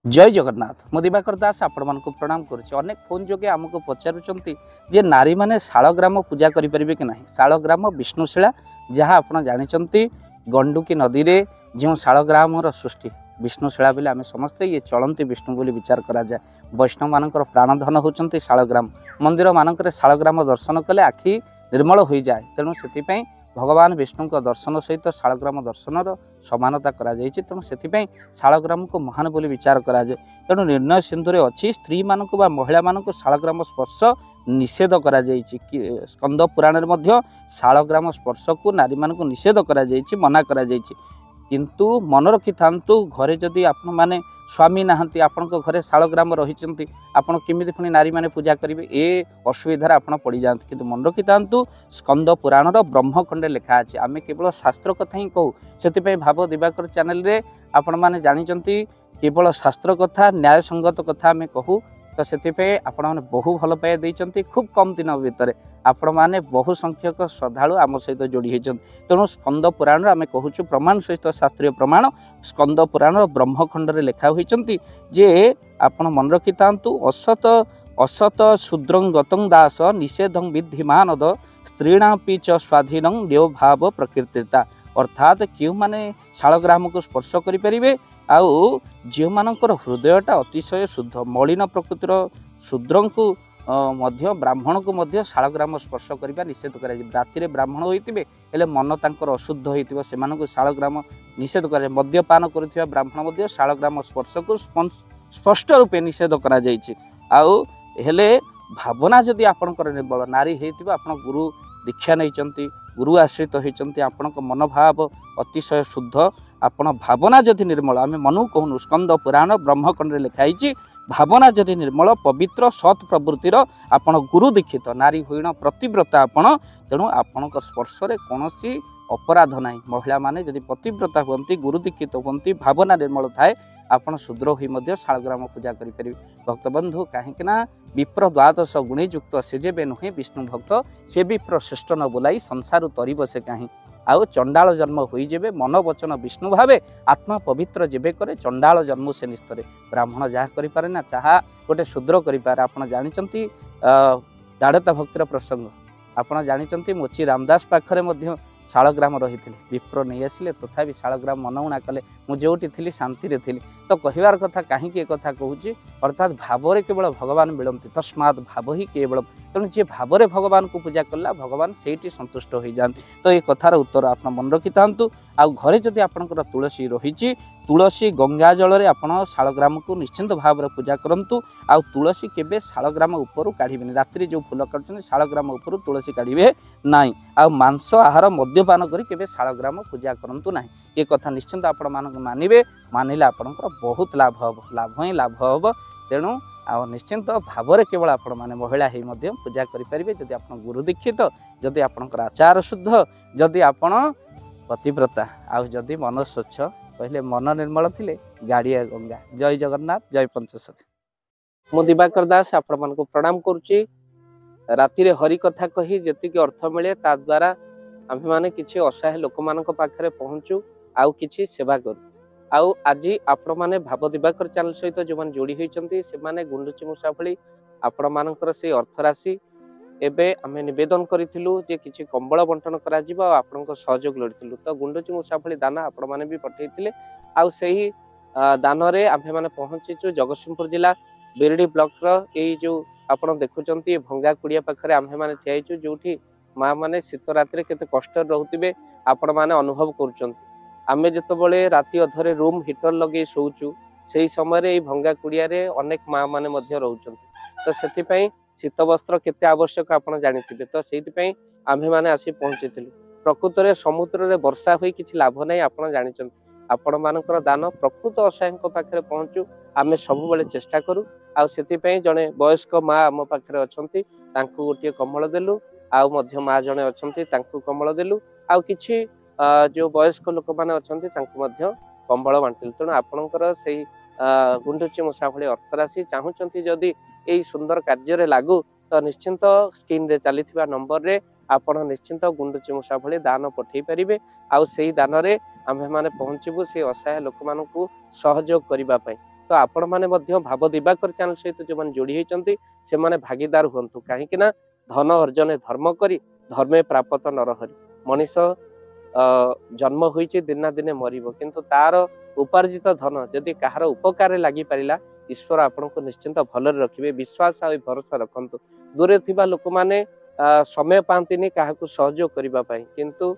जय जगन्नाथ मु दिवाकर दास आपण मान प्रणाम करुच्ची। अनेक फोन जोगे आमको पचारुंट जे नारी मैंने शालग्राम पूजा करें कि ना। शालग्राम विष्णुशिला जहाँ आप जानते गंडुकी नदी में जो शालग्राम सृष्टि विष्णुशिला बोले आम समस्ते ये चलती विष्णु बोली विचार करा जाए। वैष्णव मानकर प्राणधन होती शालग्राम। मंदिर मानक शालग्राम दर्शन कले आखि निर्मल हो जाए। तेणु से भगवान विष्णु दर्शन सहित शालग्राम दर्शन समानता करा जायछि। तेणु से शालग्राम को महान बोली विचार करा जाए। तेणु निर्णय सिंधु रे अच्छी स्त्री मानक बा महिला मानक शालग्राम स्पर्श निषेध करा जायछि। स्कंद पुराण रे मध्य शालग्राम स्पर्श को नारी मानक निषेध करा जायछि, मना करा जायछि। किंतु मन रखि थांतु घरे जदि आपण माने स्वामी नहांती आपण घरे शालग्राम रही आपण केमिति पुणी नारी माने पूजा करेंगे ए असुविधार आपण पड़ जाते। किंतु मन रखि थांतु स्कंद पुराण ब्रह्मखंडे लिखा अच्छे। आम केवल शास्त्र कथा ही कहू। से भाव दिवाकर चैनल रे आपण माने जानिचंती केवल शास्त्र कथा न्याय संगत कथा आम कहू। तो से आपण माने बहु भल पाई देइचंती। खूब कम दिन भितर आपण माने बहु संख्यक श्रद्धालु आम सहित जोड़ी होती। तेणु स्कंद पुराण आम कहूँ प्रमाण सहित शास्त्रीय प्रमाण स्कंद पुराण ब्रह्मखंड रे लिखा होती जे आपण मन रखि थांतु असत असत शूद्रं गतं दास निषेधं विद्धिमानद स्त्रीणापि च स्वाधीनं देवभाव प्रकीर्तिता। अर्थात क्यों माने शालग्राम को स्पर्श करें आउ जो मानकर हृदयटा अतिशय शुद्ध मलिन प्रकृतिर शूद्र को मध्य ब्राह्मण को मध्य शालग्राम स्पर्श करने निषेध कर। राति ब्राह्मण होते हेले मन तांकर अशुद्ध होती से शालग्राम निषेध कर। मद्यपान कर ब्राह्मण शालग्राम स्पर्श को स्पष्ट रूपे निषेध करा जायछि। आउ हेले भावना जदि आपणकर निर्बल नारी होती आप गुरु दीक्षा नहीं गुरु आश्रित होती आपण मनोभाव अतिशय शुद्ध आपण भावना जदि निर्मल आम मनु कहूँ स्कंद पुराण ब्रह्मखंड लिखाई भावना जदि निर्मल पवित्र सत् प्रवृत्तिर आपण गुरु दीक्षित नारी होइण प्रतिव्रता आपण। तेणु आपण स्पर्श कौन अपराध ना। महिला माने जदि पतिव्रता हुंती गुरु दीक्षित हुंती भावना निर्मल थाए आपण शूद्र होई शालग्राम पूजा करें। भक्तबंधु कहीं विप्र द्वादश गुणी युक्त से जेबे नुहे विष्णु भक्त से विप्र श्रेष्ठ न बोलाई संसार तरीब से कहीं। आउ चंडाल जन्म होई जेबे मन वचन विष्णु भावे आत्मा पवित्र जेबे करे चंडाल जन्म से निस्तरे। ब्राह्मण जहाँ करें ना चाहा गोटे शूद्र करें। आप जानते दाड़ता भक्तिर प्रसंग आप जानते मोची रामदास पाखरे मध्य शालग्राम रही विप्र नहीं आसिले तथापि शालग्राम मनउणा कले मुझे थी शांति रे थी। तो कहबार कथा कहीं कथा कहूँ अर्थात भाव केवल भगवान मिलती तस्मात् भाव ही केवल। तेणु जी भाव भगवान को पूजा कला भगवान से संतुष्ट हो जाती। तो ये कथार उत्तर आप मन रखि था। आउ घरे जदि आपंकर तुलसी रही तुलसी गंगा जल में आप शालग्राम को निश्चिंत भाव पूजा करूँ। आउ तुलसी केबे शालग्राम उपरू काढ़े रात्रि जो फूल काटुच्च शालग्राम उपरू तुलसी काढ़े ना। आ मांस आहार मद्यपान करी शालग्राम पूजा करूँ ना। ये कथा निश्चिंत आपण मानवे मानिले आपंकर बहुत लाभ हम लाभ ही लाभ हम। तेणु आ निश्चिंत भाव केवल आपण मैंने महिला ही पूजा करेंगे जदि आप गुरु दीक्षित जदि आपंकर आचार शुद्ध जदि आपण पतिव्रता आउ जदि मन स्वच्छ कहले मन निर्मल थिले गाड़िया गंगा। जय जगन्नाथ जय पंचसखी। मु दिवाकर दास आपण को प्रणाम करुच्ची। राति हरि कथा कही जी अर्थ मिले ता द्वारा आम मैंने किसी असहाय लोक मान पाखे पहुँचू आउ किसी सेवा करूँ। आउ आज आपण मैंने भाव दिवाकर चैनल सहित जो मैंने जोड़ी होती से मैंने गुंडुची मूषा भली आपण मानकर से अर्थ राशि एबे आमे निवेदन करिथिलु जे किछि कंबळ बंटन करा जिवो आपनक सहयोग लोडिथिलु। तो गुंडुची मूषा भली दाना आपण माने भी पठेइथिले। आउ सेही दान रे आमे माने पहुंचीचु जगतसिंहपुर जिला बिरडी ब्लॉक रो एई जो आपण देखुचंती भंगा कुड़िया पाखरे आमे माने थियाइचु जोठी मां माने शीत रात्रि केते कष्ट रहउतिबे आपण माने अनुभव करूचंती। आमे जतबळे राति अधरे रूम हीटर लगे सोउचु सेही समय रे एई भंगा कुड़िया रे अनेक मां माने मध्य रहउचंती। तो सेति पई शीत वस्त्र केते आवश्यक आप जानी। तो से आम्भे मैंने आसी पहुंची। प्रकृत में समुद्र में वर्षा हुई किसी लाभ नहीं आप जानते। आपण मानकर दान प्रकृत असहाय पाखे पहुँचू आम सब चेष्टा करूँ। आउ जड़े वयस्क माँ आम पाखे अच्छा गोटे कम्बल देलु आउ माँ जड़े अच्छा कम्बल देलु आउ कि जो वयस्क लोक मैंने अच्छा कम्बल बांटिलु। तेणु आपणकर से गुंडुची मूषा भली अर्थ राशि चाहूँगी जदि यही सुंदर कार्य लागू तो निश्चिंत स्क्रीन रे चली नंबर रे आपण निश्चिंत गुंडुची मूषा भली दान पठेई पारिबे। आउ सेही दान रे आम्भे माने पहुँचबू से असहाय लोक मानकु सहयोग करिबा पई। तो आपण माने मध्य भाव दिवाकर चैनल सहित जो माने जोड़ी होइचंती से माने भागीदार हुंतु काहे कि ना धन अर्जन धर्म करी धर्मे प्राप्त नरहरि मनीष जन्म होइचे दिना दिने मरिबो किंतु तार उपार्जित धन जदि कहार उपकार लागि परिला ईश्वर आपनको निश्चिंत भलरे रखिबे विश्वास आ भरोसा रखंतु दूरे थिबा लोक माने समय पांतिनी काहाकू सहयोग करिबा पई किंतु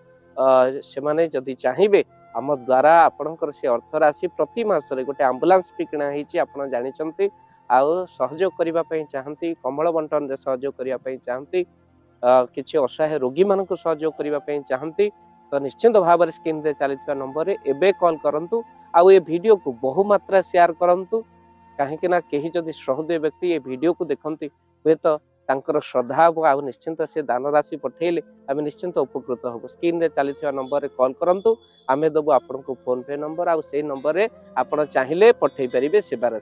से माने जदि चाहिबे आम द्वारा आपणकर से अर्थ राशि प्रति मासरे गोटे एम्बुलेंस भी किणा होइछि आपण जानिचंती आउ सहयोग करिबा पई चाहंती कमल बंटन रे सहयोग करिबा पई चाहंती किछि असहाय रोगी मानक सहयोग करिबा पई चाहंती तो निश्चिंत भाव स्क्रीन रे चलता नंबर रे एबे कॉल करंतु आउ ए वीडियो को बहु मात्रा शेयर करंतु काहेकि ना केही जदि सहृदय व्यक्ति ए वीडियो को देखंती हुए तो तांकर श्रद्धा आ निश्चिंत से दान राशि पठेले आम निश्चिंत उपकृत हबो स्क्रीन रे चलता नंबर रे कॉल करंतु आमे दबु आपनको फोन पे नंबर आ से नंबर रे आपण चाहिले पठेई परिबे सेवा राशि।